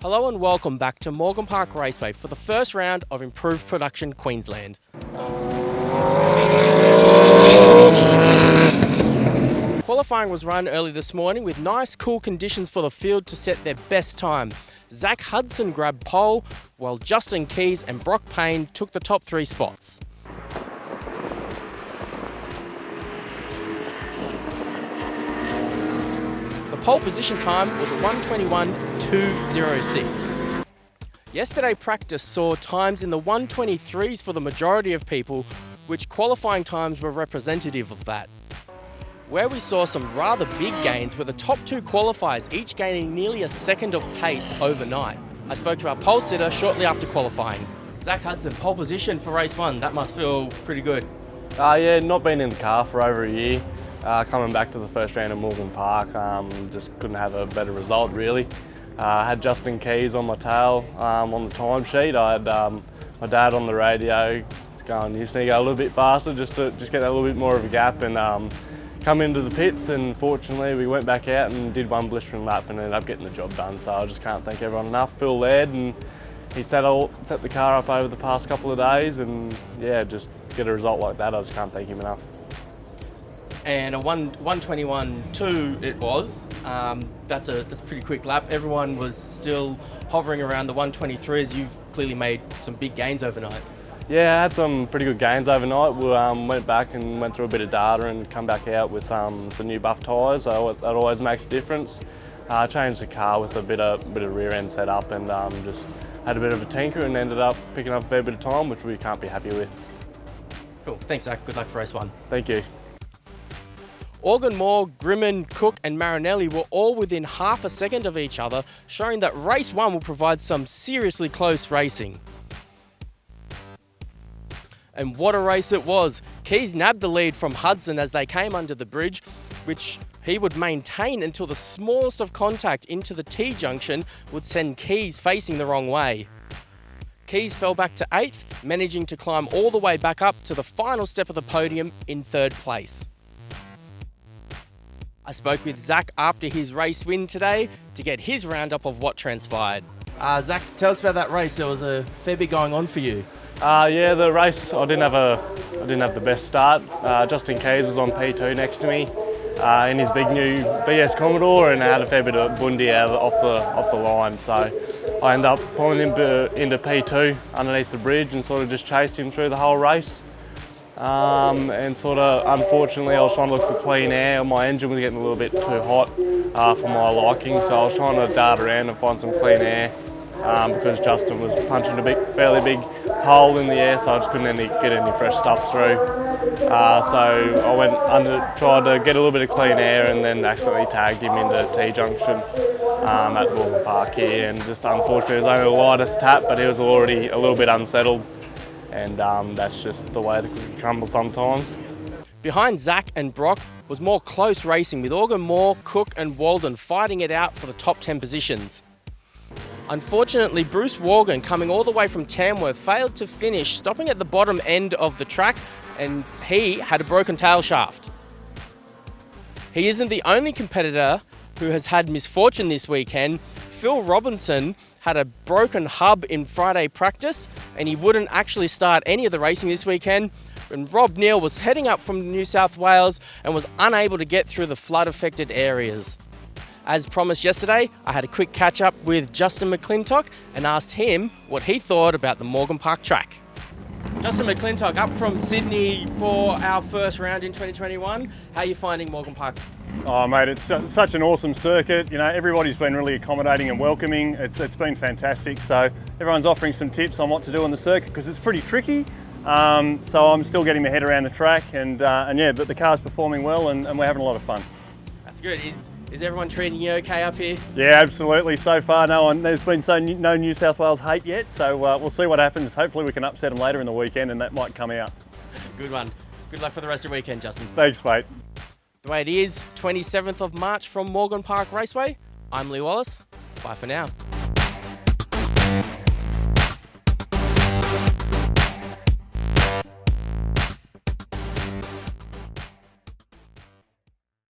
Hello and welcome back to Morgan Park Raceway for the first round of Improved Production Queensland. Qualifying was run early this morning with nice cool conditions for the field to set their best time. Zach Hudson grabbed pole, while Justin Keys and Brock Payne took the top three spots. The pole position time was a 1:21.206. Yesterday practice saw times in the 1:23s for the majority of people, which qualifying times were representative of that. Where we saw some rather big gains were the top two qualifiers, each gaining nearly a second of pace overnight. I spoke to our pole sitter shortly after qualifying. Zach Hudson, pole position for race one. That must feel pretty good. Yeah, not been in the car for over a year. Coming back to the first round of Morgan Park, just couldn't have a better result really. I had Justin Keys on my tail on the timesheet. I had my dad on the radio. It's going, you just need to go a little bit faster just get that little bit more of a gap and come into the pits, and fortunately we went back out and did one blistering lap and ended up getting the job done. So I just can't thank everyone enough. Phil led and he set the car up over the past couple of days, and yeah, just get a result like that, I just can't thank him enough. And a 1:21.2 it was. That's a pretty quick lap. Everyone was still hovering around the 1:23s. You've clearly made some big gains overnight. Yeah, I had some pretty good gains overnight. We went back and went through a bit of data and come back out with some new buff tyres, so that always makes a difference. Changed the car with a bit of rear end setup and just had a bit of a tinker and ended up picking up a fair bit of time, which we can't be happy with. Cool, thanks Zach, good luck for race one. Thank you. Organ Moore, Grimman, Cook and Marinelli were all within half a second of each other, showing that race one will provide some seriously close racing. And what a race it was. Keys nabbed the lead from Hudson as they came under the bridge, which he would maintain until the smallest of contact into the T-junction would send Keys facing the wrong way. Keys fell back to 8th, managing to climb all the way back up to the final step of the podium in 3rd place. I spoke with Zach after his race win today to get his roundup of what transpired. Zach, tell us about that race. There was a fair bit going on for you. Yeah, the race, I didn't have the best start. Justin Keys was on P2 next to me in his big new VS Commodore, and I had a fair bit of bundy out off the line. So I ended up pulling him into P2 underneath the bridge and sort of just chased him through the whole race. And sort of, unfortunately, I was trying to look for clean air. My engine was getting a little bit too hot for my liking, so I was trying to dart around and find some clean air because Justin was punching a fairly big hole in the air, so I just couldn't get any fresh stuff through. So I went tried to get a little bit of clean air and then accidentally tagged him into T-junction at Morgan Park here, and just unfortunately it was only the lightest tap, but he was already a little bit unsettled. And that's just the way the cookie crumbles sometimes. Behind Zach and Brock was more close racing, with Organ Moore, Cook and Walden fighting it out for the top 10 positions. Unfortunately, Bruce Worgan, coming all the way from Tamworth, failed to finish, stopping at the bottom end of the track, and he had a broken tail shaft. He isn't the only competitor who has had misfortune this weekend. Phil Robinson had a broken hub in Friday practice and he wouldn't actually start any of the racing this weekend. And Rob Neal was heading up from New South Wales and was unable to get through the flood affected areas. As promised yesterday, I had a quick catch up with Justin McClintock and asked him what he thought about the Morgan Park track. Justin McClintock, up from Sydney for our first round in 2021. How are you finding Morgan Park? Oh mate, it's such an awesome circuit. You know, everybody's been really accommodating and welcoming. It's been fantastic. So everyone's offering some tips on what to do on the circuit because it's pretty tricky. So I'm still getting my head around the track, and yeah, but the car's performing well and we're having a lot of fun. That's good. Is everyone treating you okay up here? Yeah, absolutely. So far, there's been no New South Wales hate yet. So we'll see what happens. Hopefully we can upset them later in the weekend and that might come out. Good one. Good luck for the rest of the weekend, Justin. Thanks, mate. The way it is, 27th of March from Morgan Park Raceway. I'm Lee Wallace. Bye for now.